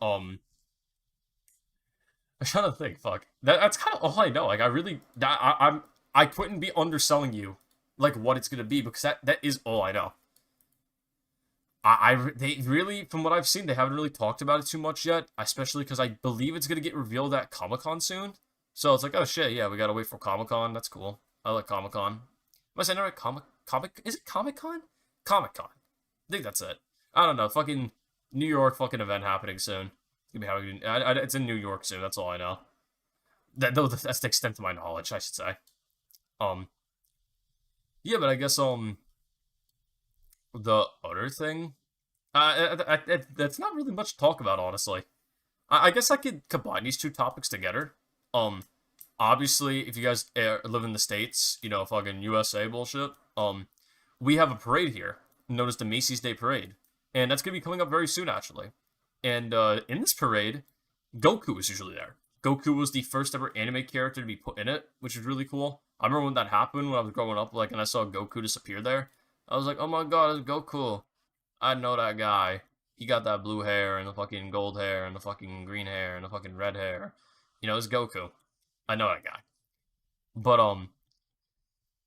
I'm trying to think. Fuck. That's kind of all I know. Like, I really I couldn't be underselling you like what it's gonna be because that is all I know. They really, from what I've seen, they haven't really talked about it too much yet, especially because I believe it's gonna get revealed at Comic-Con soon. So it's like, oh shit, yeah, we gotta wait for Comic-Con. That's cool. I like Comic-Con. Am I saying that right? Is it Comic-Con? Comic-Con. I think that's it. I don't know. Fucking New York fucking event happening soon. It's in New York soon. That's all I know. That's the extent of my knowledge, I should say. Yeah, but I guess the other thing, that's not really much to talk about, honestly. I guess I could combine these two topics together. Obviously, if you guys live in the States, you know, fucking USA bullshit, we have a parade here, known as the Macy's Day Parade. And that's going to be coming up very soon, actually. And in this parade, Goku is usually there. Goku was the first ever anime character to be put in it, which is really cool. I remember when that happened, when I was growing up, like, and I saw Goku disappear there. I was like, oh my god, it's Goku. I know that guy. He got that blue hair, and the fucking gold hair, and the fucking green hair, and the fucking red hair. You know, it's Goku. I know that guy. But,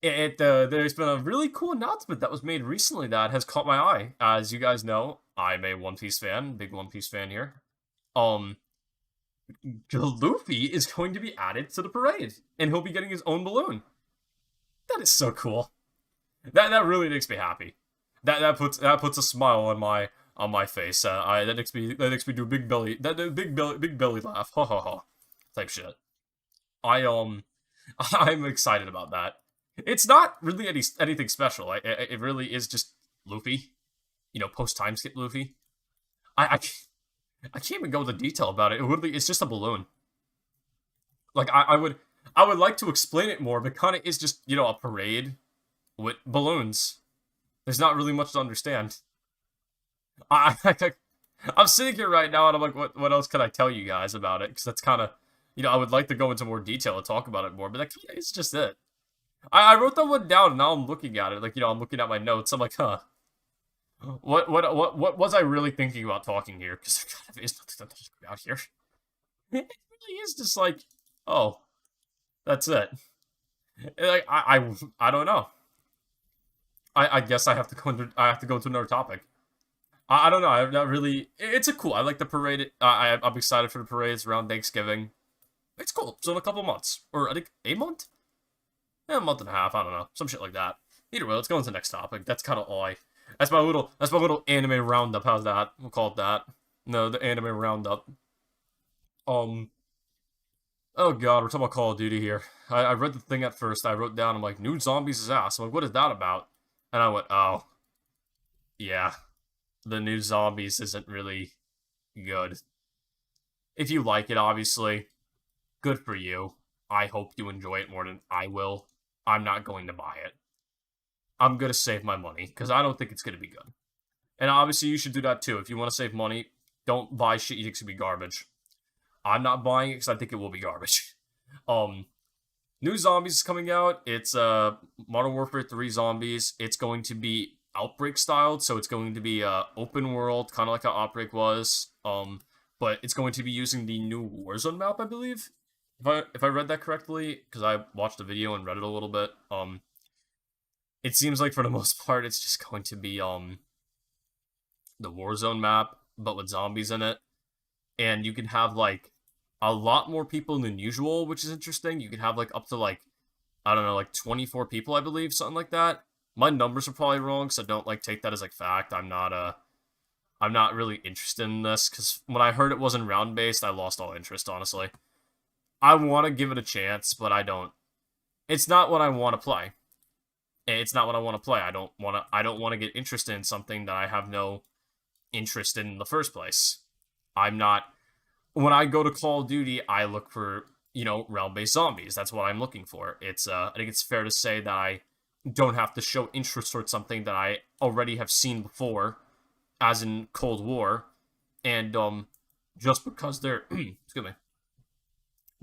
there's been a really cool announcement that was made recently that has caught my eye. As you guys know, I'm a One Piece fan, big One Piece fan here. Luffy is going to be added to the parade, and he'll be getting his own balloon. That is so cool. That really makes me happy. That puts a smile on my face. That makes me do big belly laugh. Ha ha ha, type shit. I'm excited about that. It's not really anything special. It really is just Luffy. You know, post time skip Luffy. I can't even go into detail about it. It's just a balloon. Like I would like to explain it more, but kind of is just, you know, a parade with balloons. There's not really much to understand. I'm sitting here right now and I'm like, what else can I tell you guys about it? Because that's kind of, you know, I would like to go into more detail and talk about it more, but that kind of is just it. I wrote that one down and now I'm looking at it. Like, you know, I'm looking at my notes. I'm like, huh. What was I really thinking about talking here? Because there kind of is nothing to talk about here. It really is just like, oh, that's it. Like I don't know. I guess I have to go into another topic. I don't know. I'm not really. It's a cool. I like the parade. I'm excited for the parade. It's around Thanksgiving. It's cool. So in a couple months, or I think a month. a month and a half. I don't know, some shit like that. Either way, let's go into the next topic. That's kind of all I. That's my little anime roundup. How's that? We'll call it that. No, the anime roundup. Um. Oh god, we're talking about Call of Duty here. I read the thing at first. I wrote down. I'm like, new zombies is ass. I'm like, what is that about? And I went, oh, yeah, the new zombies isn't really good. If you like it, obviously, good for you. I hope you enjoy it more than I will. I'm not going to buy it. I'm going to save my money because I don't think it's going to be good. And obviously, you should do that too. If you want to save money, don't buy shit you think is going to be garbage. I'm not buying it because I think it will be garbage. Um, New zombies is coming out. It's Modern Warfare 3 zombies. It's going to be Outbreak styled, so it's going to be open world, kind of like how Outbreak was. But it's going to be using the new Warzone map, I believe. If I read that correctly, because I watched the video and read it a little bit. It seems like for the most part, it's just going to be the Warzone map, but with zombies in it, and you can have like a lot more people than usual, which is interesting. You can have like up to like I don't know, like 24 people, I believe, something like that. My numbers are probably wrong, so don't like take that as like fact. I'm not really interested in this because when I heard it wasn't round based, I lost all interest. Honestly, I want to give it a chance, but I don't. It's not what I want to play. It's not what I want to play. I don't want to. I don't want to get interested in something that I have no interest in the first place. I'm not. When I go to Call of Duty, I look for realm-based zombies. That's what I'm looking for. I think it's fair to say that I don't have to show interest towards something that I already have seen before, as in Cold War, and just because they're excuse me,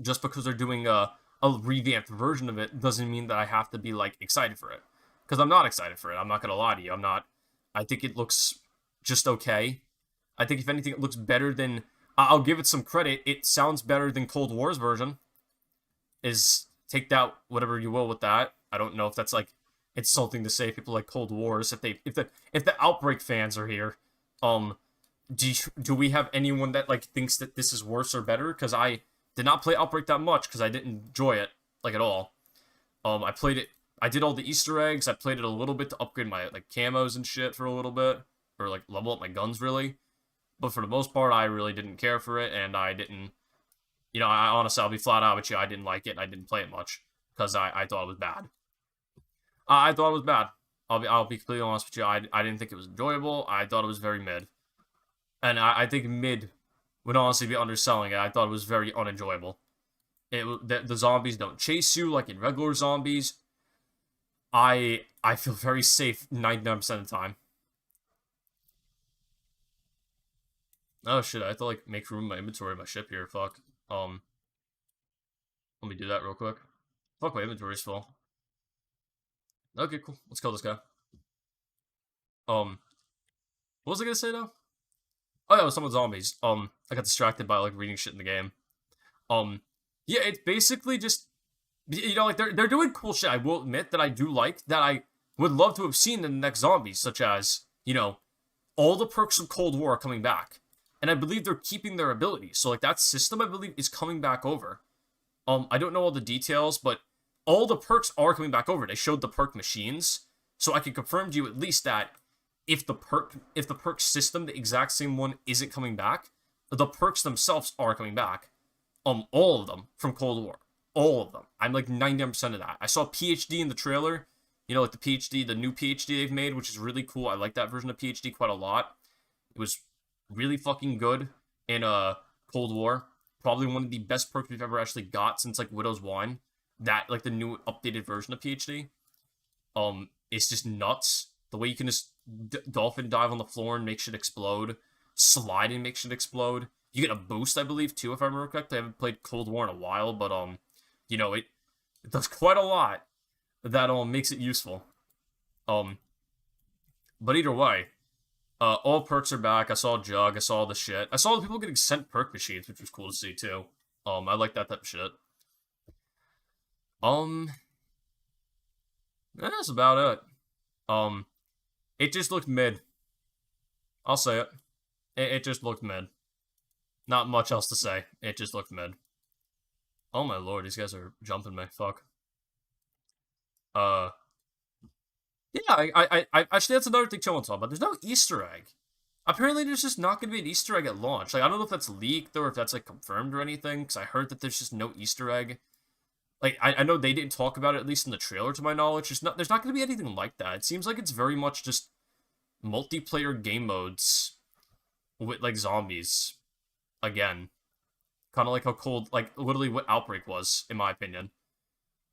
just because they're doing a revamped version of it doesn't mean that I have to be like excited for it. Because I'm not excited for it. I'm not gonna lie to you. I'm not. I think it looks just okay. I think if anything, it looks better than. I'll give it some credit. It sounds better than Cold War's version. Is take that whatever you will with that. I don't know if that's like insulting to say people like Cold Wars. If the Outbreak fans are here, do we have anyone that like thinks that this is worse or better? Because I did not play Outbreak that much because I didn't enjoy it like at all. I played it. I did all the Easter eggs. I played it a little bit to upgrade my like camos and shit for a little bit, or like level up my guns really. But for the most part, I really didn't care for it, and I didn't. I honestly, I'll be flat out with you. I didn't like it, and I didn't play it much because I thought it was bad. I thought it was bad. I'll be completely honest with you. I didn't think it was enjoyable. I thought it was very mid, and I think mid would honestly be underselling it. I thought it was very unenjoyable. The zombies don't chase you like in regular zombies. I feel very safe 99% of the time. Oh shit, I have to like make room in my inventory of my ship here. Fuck. Let me do that real quick. Fuck, my inventory's full. Okay, cool. Let's kill this guy. What was I gonna say though? Oh yeah, it was some of the zombies. I got distracted by like reading shit in the game. Yeah, it's basically just like they're doing cool shit. I will admit that I do like that. I would love to have seen in the next zombies, such as all the perks from Cold War are coming back, and I believe they're keeping their abilities. So like that system, I believe, is coming back over. I don't know all the details, but all the perks are coming back over. They showed the perk machines, so I can confirm to you at least that if the perk system, the exact same one, isn't coming back, the perks themselves are coming back. All of them from Cold War. All of them. I'm like 99% of that. I saw PhD in the trailer. Like the PhD, the new PhD they've made, which is really cool. I like that version of PhD quite a lot. It was really fucking good in Cold War. Probably one of the best perks we've ever actually got since like Widow's Wine. That like the new updated version of PhD. It's just nuts. The way you can just dolphin dive on the floor and make shit explode, slide and make shit explode. You get a boost, I believe, too, if I remember correctly. I haven't played Cold War in a while, but it does quite a lot that makes it useful. But either way, all perks are back. I saw Jug. I saw all the shit. I saw the people getting sent perk machines, which was cool to see too. I like that type of shit. That's about it. It just looked mid. I'll say it. It just looked mid. Not much else to say. It just looked mid. Oh my lord, these guys are jumping me. Fuck. Uh, yeah, I actually that's another thing I want to talk about. There's no Easter egg. Apparently, there's just not going to be an Easter egg at launch. Like, I don't know if that's leaked or if that's like confirmed or anything. Because I heard that there's just no Easter egg. Like, I know they didn't talk about it at least in the trailer, to my knowledge. There's not going to be anything like that. It seems like it's very much just multiplayer game modes with like zombies again. Kind of like how cold, like literally what Outbreak was, in my opinion.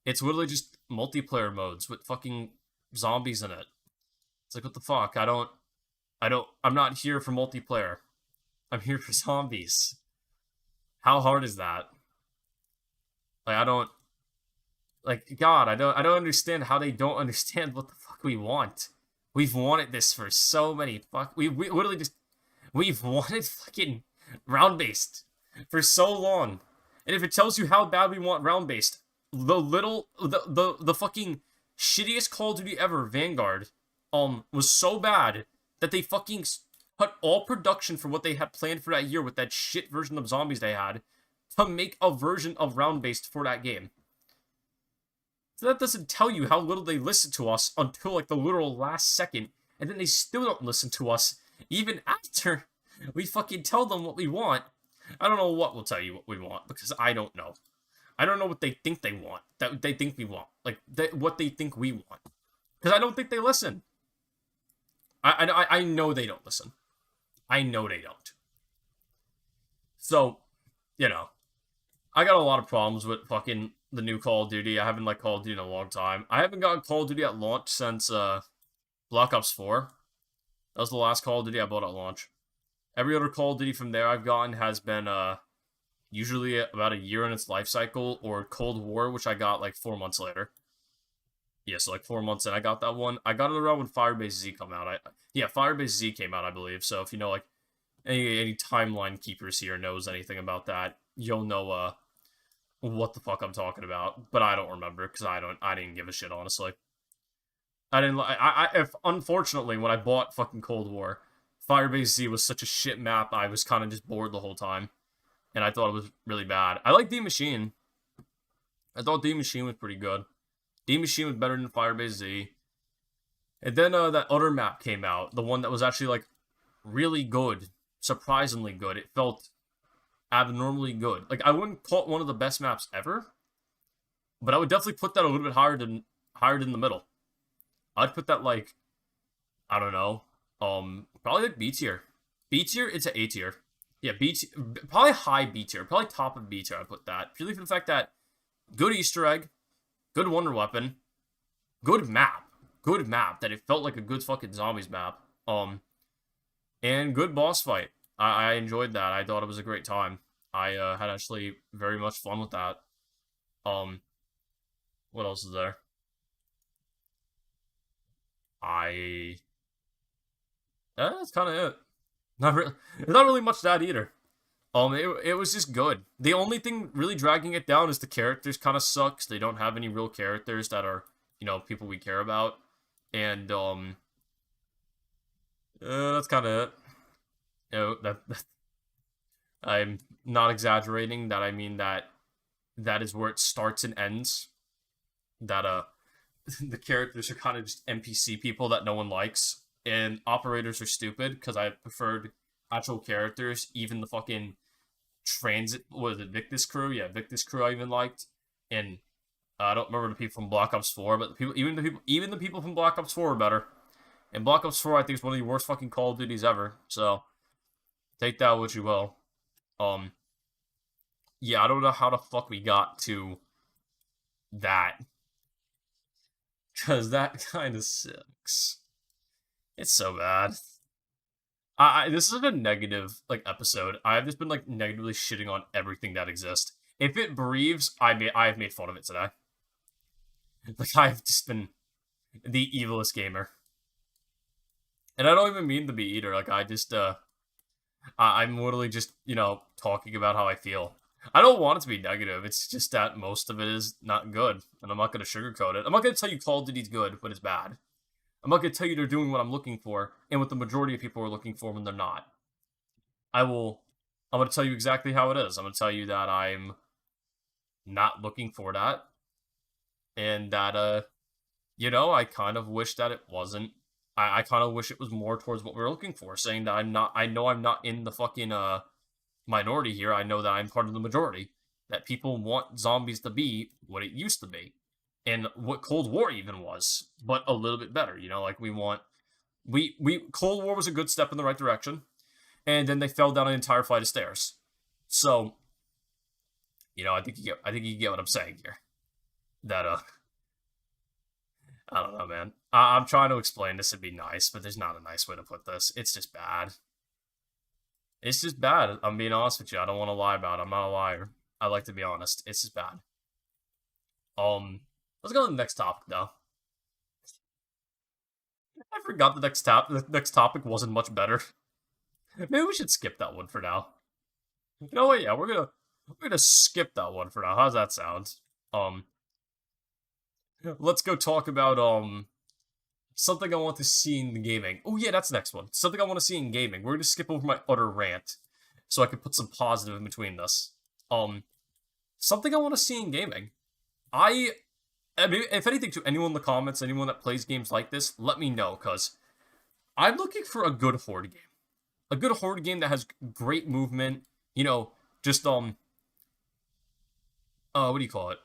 It's literally just multiplayer modes with fucking zombies in it. It's like, what the fuck? I'm not here for multiplayer. I'm here for zombies. How hard is that? Like, I don't, like, God, I don't understand how they don't understand what the fuck we want. We've wanted this for so many we literally just, we've wanted fucking round-based for so long. And if it tells you how bad we want round-based, the fucking shittiest Call of Duty ever, Vanguard, was so bad that they fucking cut all production for what they had planned for that year with that shit version of zombies they had to make a version of round-based for that game. So that doesn't tell you how little they listen to us until like the literal last second, and then they still don't listen to us even after we fucking tell them what we want. I don't know what will tell you what we want because I don't know. I don't know what they think they want, that they think we want, like what they think we want, because I don't think they listen. I know they don't listen. I know they don't. So, you know, I got a lot of problems with fucking the new Call of Duty. I haven't liked Call of Duty in a long time. I haven't gotten Call of Duty at launch since Black Ops 4. That was the last Call of Duty I bought at launch. Every other Call of Duty from there I've gotten has been usually about a year in its life cycle, or Cold War, which I got like 4 months later. Yeah, so like 4 months in, I got that one. I got it around when Firebase Z came out. Firebase Z came out, I believe. So if you know like any timeline keepers here knows anything about that, you'll know what the fuck I'm talking about. But I don't remember because I didn't give a shit, honestly. I didn't. If unfortunately when I bought fucking Cold War, Firebase Z was such a shit map. I was kind of just bored the whole time, and I thought it was really bad. I like D Machine. I thought D Machine was pretty good. D Machine was better than Firebase Z. And then that other map came out, the one that was actually like really good, surprisingly good. It felt abnormally good. Like I wouldn't call it one of the best maps ever, but I would definitely put that a little bit higher than the middle. I'd put that like, I don't know, probably like B tier. B tier, it's an A tier. Yeah, B tier, probably high B tier, probably top of B tier. I'd put that purely for the fact that good Easter egg, good wonder weapon, good map that it felt like a good fucking zombies map. And good boss fight. I enjoyed that. I thought it was a great time. I had actually very much fun with that. What else is there? That's kind of it. Not really. There's not really much to that either. It was just good. The only thing really dragging it down is the characters kind of sucks. They don't have any real characters that are, people we care about. And, that's kind of it. That I'm not exaggerating. That I mean that is where it starts and ends. That, the characters are kind of just NPC people that no one likes. And operators are stupid, because I preferred actual characters, even the fucking transit, what was it, Victus crew? Yeah, Victus crew I even liked. And I don't remember the people from Black Ops 4, but even the people from Black Ops 4 are better. And Black Ops 4, I think, is one of the worst fucking Call of Duties ever. So take that what you will. Yeah, I don't know how the fuck we got to that, because that kind of sucks. It's so bad. This is a negative like episode. I've just been like negatively shitting on everything that exists. If it breathes, I've made fun of it today. Like I've just been the evilest gamer, and I don't even mean to be either. Like I just I'm literally just talking about how I feel. I don't want it to be negative. It's just that most of it is not good, and I'm not gonna sugarcoat it. I'm not gonna tell you Call of Duty's good when it's bad. I'm not gonna tell you they're doing what I'm looking for, and what the majority of people are looking for when they're not. I'm gonna tell you exactly how it is. I'm gonna tell you that I'm not looking for that, and that I kind of wish that it wasn't. I kind of wish it was more towards what we are looking for, saying that I'm not. I know I'm not in the fucking minority here. I know that I'm part of the majority. That people want zombies to be what it used to be, and what Cold War even was, but a little bit better. Like we Cold War was a good step in the right direction, and then they fell down an entire flight of stairs. So, I think you get what I'm saying here. That I don't know, man. I'm trying to explain this and be nice, but there's not a nice way to put this. It's just bad. It's just bad. I'm being honest with you. I don't want to lie about it. I'm not a liar. I like to be honest. It's just bad. Let's go to the next topic though. I forgot the next topic wasn't much better. Maybe we should skip that one for now. You know what? Yeah, we're gonna skip that one for now. How's that sound? Um, let's go talk about something I want to see in the gaming. Oh yeah, that's the next one. Something I want to see in gaming. We're gonna skip over my utter rant, so I can put some positive in between this. Something I want to see in gaming. I mean, if anything, to anyone in the comments, anyone that plays games like this, let me know, cause I'm looking for a good horde game. A good horde game that has great movement. Just what do you call it?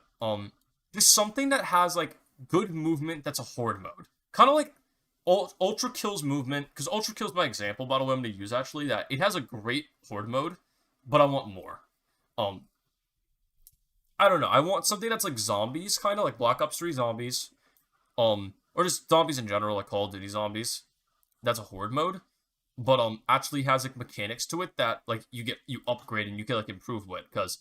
Just something that has like good movement. That's a horde mode, kind of like Ultra Kill's movement. Because Ultra Kill's my example, by the way, I'm going to use actually. That it has a great horde mode, but I want more. Um, I don't know. I want something that's like zombies, kind of like Black Ops 3 zombies. Or just zombies in general, like Call of Duty zombies. That's a horde mode, but actually has like mechanics to it that like you upgrade and you can like improve with. Because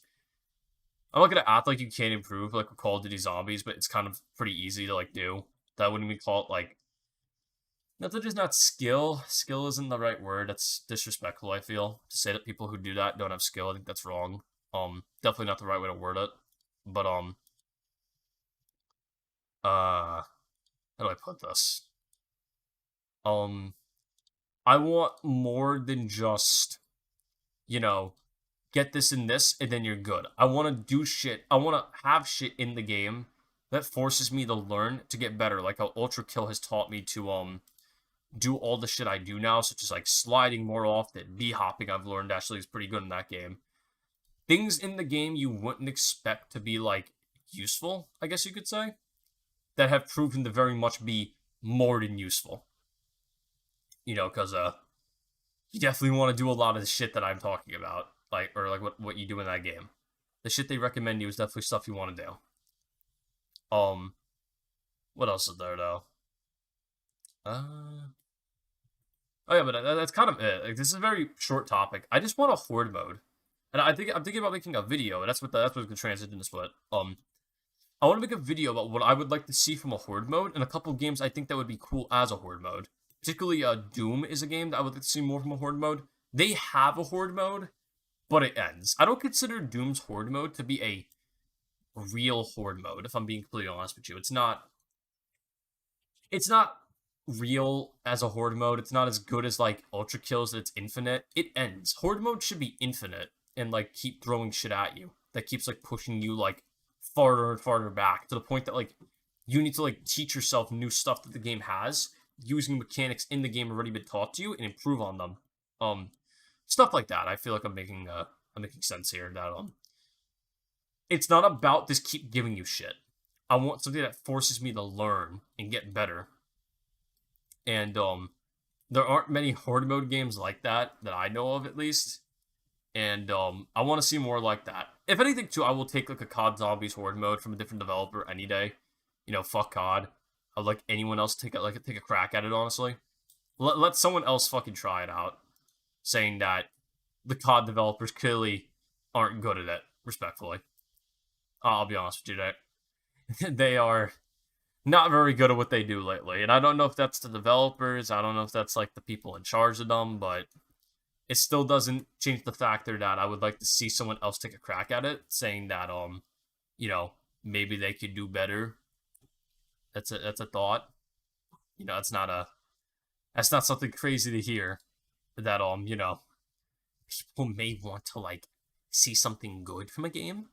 I'm not gonna act like you can't improve like with Call of Duty Zombies, but it's kind of pretty easy to like do. That wouldn't we call it like nothing is not skill. Skill isn't the right word. That's disrespectful, I feel. To say that people who do that don't have skill, I think that's wrong. Definitely not the right way to word it. But how do I put this? Um I want more than just, you know, get this and this, and then you're good. I want to do shit. I want to have shit in the game that forces me to learn to get better. Like how Ultra Kill has taught me to do all the shit I do now, such as like sliding more often, b hopping. I've learned actually is pretty good in that game. Things in the game you wouldn't expect to be like useful, I guess you could say, that have proven to very much be more than useful. Because you definitely want to do a lot of the shit that I'm talking about, like or like what you do in that game. The shit they recommend you is definitely stuff you want to do. Um, what else is there though? Uh, oh yeah, but that's kind of it. Like, this is a very short topic. I just want a horde mode, and I'm thinking about making a video. And that's what's gonna transition this. But I want to make a video about what I would like to see from a horde mode, and a couple games I think that would be cool as a horde mode. Particularly, Doom is a game that I would like to see more from a horde mode. They have a horde mode, but it ends. I don't consider Doom's horde mode to be a real horde mode. If I'm being completely honest with you, it's not. It's not real as a horde mode. It's not as good as like Ultra Kills that it's infinite. It ends. Horde mode should be infinite and like keep throwing shit at you. That keeps like pushing you like farther and farther back to the point that like you need to like teach yourself new stuff that the game has using mechanics in the game already been taught to you and improve on them. Stuff like that. I feel like I'm making sense here. That it's not about just keep giving you shit. I want something that forces me to learn and get better. And there aren't many horde mode games like that I know of at least. And I want to see more like that. If anything, too, I will take like a COD Zombies horde mode from a different developer any day. Fuck COD. I'd like anyone else take a crack at it. Honestly, let someone else fucking try it out. Saying that the COD developers clearly aren't good at it. Respectfully, I'll be honest with you, that they are not very good at what they do lately. And I don't know if that's the developers. I don't know if that's like the people in charge of them, but it still doesn't change the factor that I would like to see someone else take a crack at it, saying that maybe they could do better. That's a thought. That's not something crazy to hear. That people may want to like see something good from a game.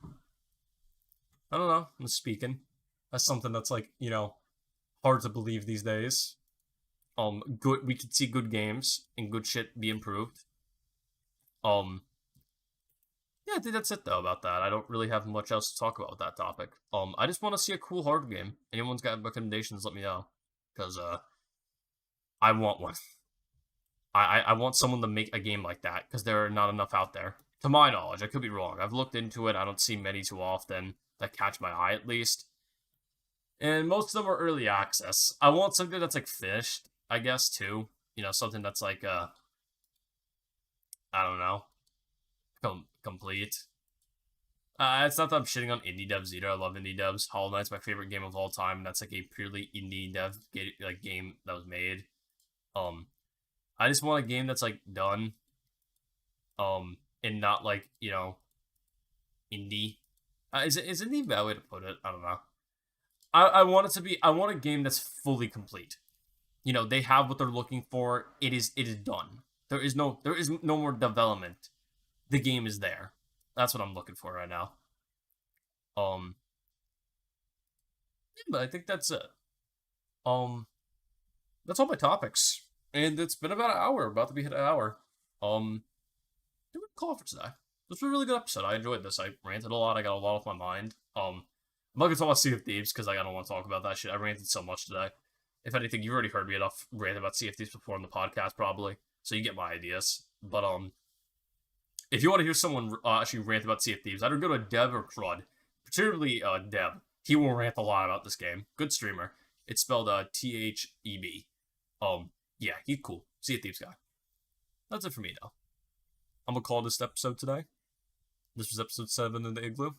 I don't know. I'm speaking. That's something that's like hard to believe these days. Good. We could see good games and good shit be improved. Um, yeah, I think that's it though about that. I don't really have much else to talk about with that topic. I just want to see a cool hard game. Anyone's got recommendations, let me know, because I want one. I want someone to make a game like that because there are not enough out there. To my knowledge, I could be wrong. I've looked into it. I don't see many too often that catch my eye at least. And most of them are early access. I want something that's like finished, I guess, too. Something that's like I don't know, complete. It's not that I'm shitting on indie devs either. I love indie devs. Hollow Knight's my favorite game of all time. That's like a purely indie dev game that was made. I just want a game that's like done, and not like indie. Is indie a bad way to put it? I don't know. I want it to be. I want a game that's fully complete. They have what they're looking for. It is done. There is no more development. The game is there. That's what I'm looking for right now. Um, yeah, but I think that's it. Um, that's all my topics, and it's been about an hour, about to be hit an hour. Um, do we call for today? This was a really good episode. I enjoyed this. I ranted a lot. I got a lot off my mind. I'm not gonna talk about Sea of Thieves because I don't want to talk about that shit. I ranted so much today. If anything, you've already heard me enough rant about Sea of Thieves before in the podcast, probably, so you get my ideas. But if you want to hear someone actually rant about Sea of Thieves, either go to Dev or Crud, particularly Dev. He will rant a lot about this game. Good streamer. It's spelled THEB. Yeah, he's cool. Sea of Thieves guy. That's it for me, though. I'm gonna call this episode today. This was episode 7 in the Igloo.